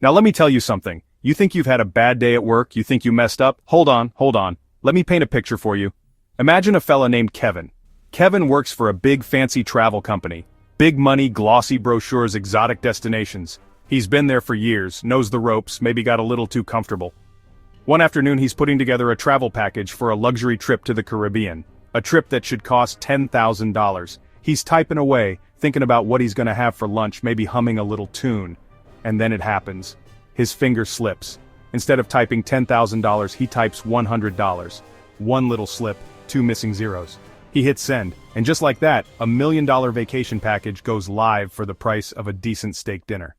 Now let me tell you something. You think you've had a bad day at work, you think you messed up? Hold on. Let me paint a picture for you. Imagine a fella named Kevin. Kevin works for a big fancy travel company. Big money, glossy brochures, exotic destinations. He's been there for years, knows the ropes, maybe got a little too comfortable. One afternoon he's putting together a travel package for a luxury trip to the Caribbean. A trip that should cost $10,000. He's typing away, thinking about what he's gonna have for lunch, maybe humming a little tune. And then it happens. His finger slips. Instead of typing $10,000, he types $100. One little slip, two missing zeros. He hits send, and just like that, $1 million vacation package goes live for the price of a decent steak dinner.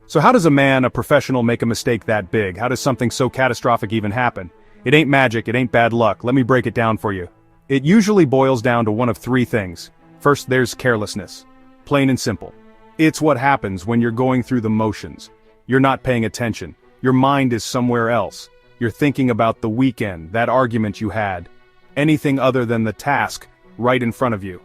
So how does a professional, make a mistake that big? How does something so catastrophic even happen? It ain't magic, it ain't bad luck. Let me break it down for you. It usually boils down to one of three things. First, there's carelessness. Plain and simple. It's what happens when you're going through the motions. You're not paying attention. Your mind is somewhere else. You're thinking about the weekend, that argument you had. Anything other than the task right in front of you.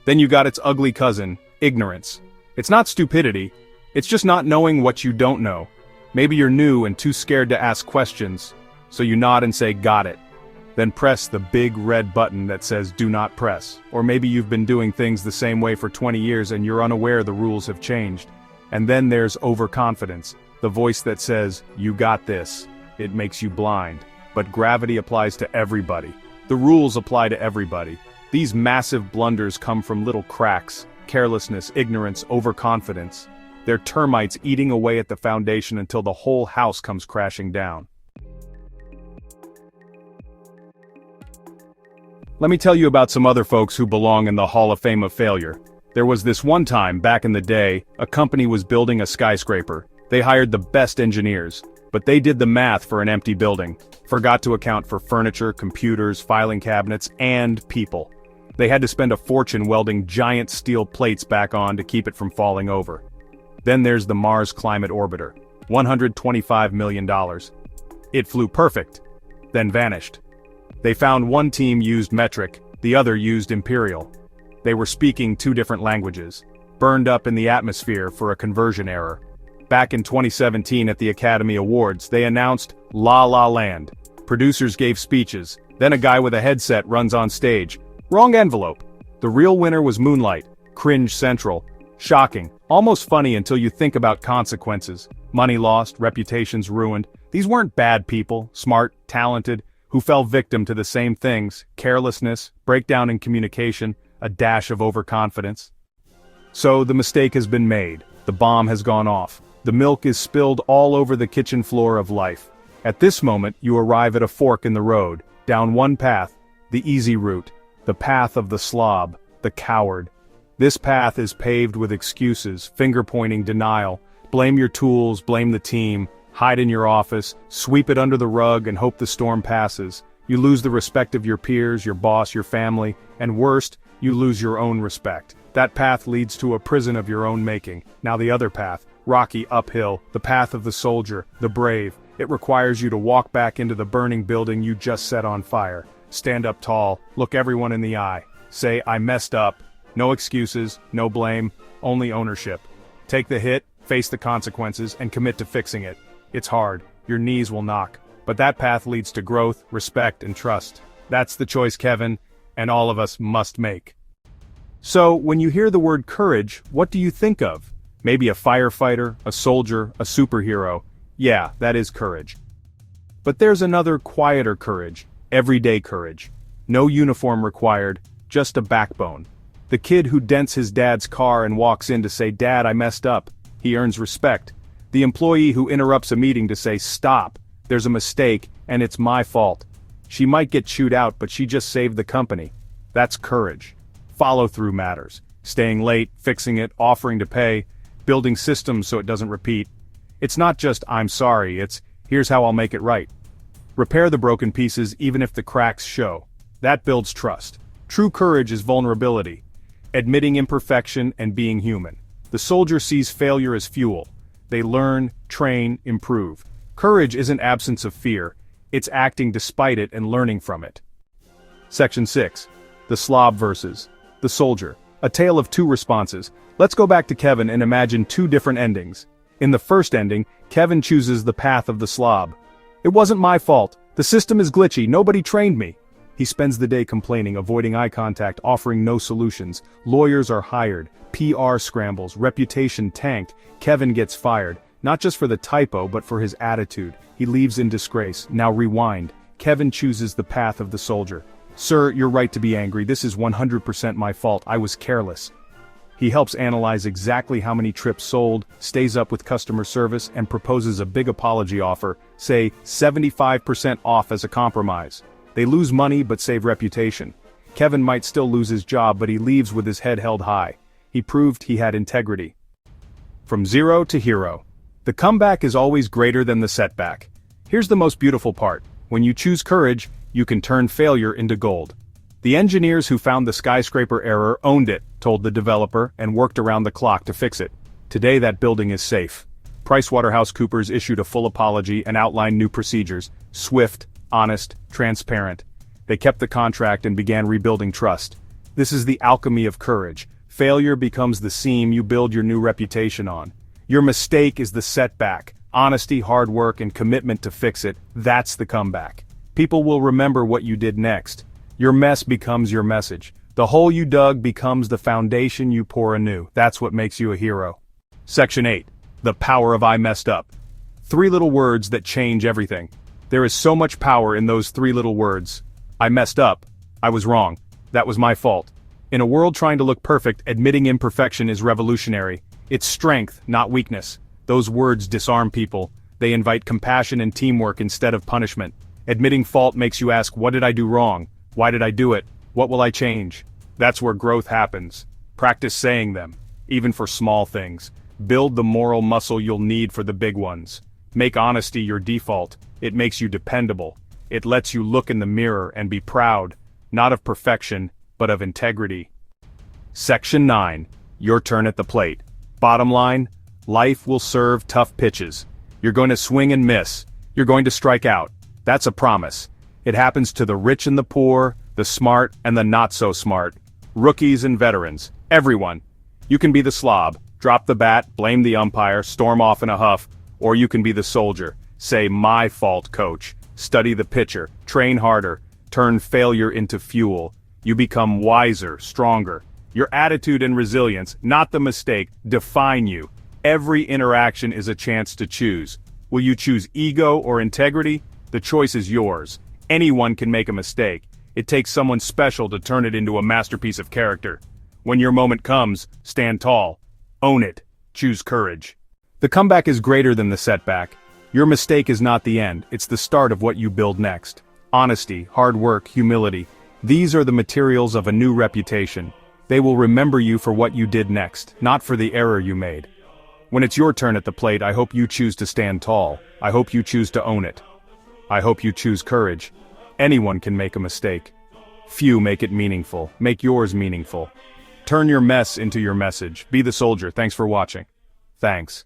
Then you got its ugly cousin, ignorance. It's not stupidity, it's just not knowing what you don't know. Maybe you're new and too scared to ask questions, so you nod and say got it. Then press the big red button that says do not press. Or maybe you've been doing things the same way for 20 years and you're unaware the rules have changed. And then there's overconfidence, the voice that says, you got this. It makes you blind. But gravity applies to everybody. The rules apply to everybody. These massive blunders come from little cracks, carelessness, ignorance, overconfidence. They're termites eating away at the foundation until the whole house comes crashing down. Let me tell you about some other folks who belong in the Hall of Fame of failure. There was this one time, back in the day, a company was building a skyscraper. They hired the best engineers, but they did the math for an empty building. Forgot to account for furniture, computers, filing cabinets, and people. They had to spend a fortune welding giant steel plates back on to keep it from falling over. Then there's the Mars Climate Orbiter. $125 million. It flew perfect, then vanished. They found one team used metric, the other used imperial. They were speaking two different languages, burned up in the atmosphere for a conversion error. Back in 2017 at the Academy Awards, they announced La La Land. Producers gave speeches, then a guy with a headset runs on stage. Wrong envelope. The real winner was Moonlight. Cringe central. Shocking. Almost funny until you think about consequences. Money lost, reputations ruined. These weren't bad people, smart, talented, who fell victim to the same things: carelessness, breakdown in communication, a dash of overconfidence. So the mistake has been made. The bomb has gone off. The milk is spilled all over the kitchen floor of life. At this moment, you arrive at a fork in the road, down one path, the easy route, the path of the slob, the coward. This path is paved with excuses, finger-pointing, denial. Blame your tools, blame the team, hide in your office, sweep it under the rug and hope the storm passes. You lose the respect of your peers, your boss, your family, and worst, you lose your own respect. That path leads to a prison of your own making. Now the other path, rocky, uphill, the path of the soldier, the brave. It requires you to walk back into the burning building you just set on fire. Stand up tall, look everyone in the eye. Say, I messed up. No excuses, no blame, only ownership. Take the hit, face the consequences, and commit to fixing it. It's hard, your knees will knock. But that path leads to growth, respect, and trust. That's the choice Kevin, and all of us, must make. So, when you hear the word courage, what do you think of? Maybe a firefighter, a soldier, a superhero. Yeah, that is courage. But there's another, quieter courage, everyday courage. No uniform required, just a backbone. The kid who dents his dad's car and walks in to say, "Dad, I messed up." He earns respect. The employee who interrupts a meeting to say, "Stop, there's a mistake, and it's my fault." She might get chewed out, but she just saved the company. That's courage. Follow-through matters. Staying late, fixing it, offering to pay, building systems so it doesn't repeat. It's not just, "I'm sorry," it's, "Here's how I'll make it right." Repair the broken pieces even if the cracks show. That builds trust. True courage is vulnerability. Admitting imperfection and being human. The soldier sees failure as fuel. They learn, train, improve. Courage isn't absence of fear, it's acting despite it and learning from it. Section 6. The slob versus the soldier. A tale of two responses. Let's go back to Kevin and imagine two different endings. In the first ending, Kevin chooses the path of the slob. It wasn't my fault. The system is glitchy, nobody trained me. He spends the day complaining, avoiding eye contact, offering no solutions. Lawyers are hired, PR scrambles, reputation tanked. Kevin gets fired, not just for the typo but for his attitude. He leaves in disgrace. Now rewind. Kevin chooses the path of the soldier. Sir, you're right to be angry, this is 100% my fault, I was careless. He helps analyze exactly how many trips sold, stays up with customer service, and proposes a big apology offer, say 75% off as a compromise. They lose money but save reputation. Kevin might still lose his job, but he leaves with his head held high. He proved he had integrity. From zero to hero. The comeback is always greater than the setback. Here's the most beautiful part. When you choose courage, you can turn failure into gold. The engineers who found the skyscraper error owned it, told the developer, and worked around the clock to fix it. Today that building is safe. PricewaterhouseCoopers issued a full apology and outlined new procedures. Swift, honest, transparent. They kept the contract and began rebuilding trust. This is the alchemy of courage. Failure becomes the seam you build your new reputation on. Your mistake is the setback. Honesty, hard work, and commitment to fix it, that's the comeback. People will remember what you did next. Your mess becomes your message. The hole you dug becomes the foundation you pour anew. That's what makes you a hero. Section 8. The power of I messed up. 3 little words that change everything. There is so much power in those 3 little words. I messed up. I was wrong. That was my fault. In a world trying to look perfect, admitting imperfection is revolutionary. It's strength, not weakness. Those words disarm people. They invite compassion and teamwork instead of punishment. Admitting fault makes you ask, what did I do wrong? Why did I do it? What will I change? That's where growth happens. Practice saying them, even for small things. Build the moral muscle you'll need for the big ones. Make honesty your default. It makes you dependable. It lets you look in the mirror and be proud, not of perfection, but of integrity. Section 9. Your turn at the plate. Bottom line, life will serve tough pitches. You're going to swing and miss. You're going to strike out. That's a promise. It happens to the rich and the poor, the smart and the not so smart, rookies and veterans, everyone. You can be the slob, drop the bat, blame the umpire, storm off in a huff, or you can be the soldier. Say, my fault, coach. Study the pitcher, train harder, turn failure into fuel. You become wiser, stronger. Your attitude and resilience, not the mistake, define you. Every interaction is a chance to choose. Will you choose ego or integrity? The choice is yours. Anyone can make a mistake. It takes someone special to turn it into a masterpiece of character. When your moment comes, stand tall. Own it. Choose courage. The comeback is greater than the setback. Your mistake is not the end, it's the start of what you build next. Honesty, hard work, humility. These are the materials of a new reputation. They will remember you for what you did next, not for the error you made. When it's your turn at the plate, I hope you choose to stand tall. I hope you choose to own it. I hope you choose courage. Anyone can make a mistake. Few make it meaningful. Make yours meaningful. Turn your mess into your message. Be the soldier. Thanks for watching. Thanks.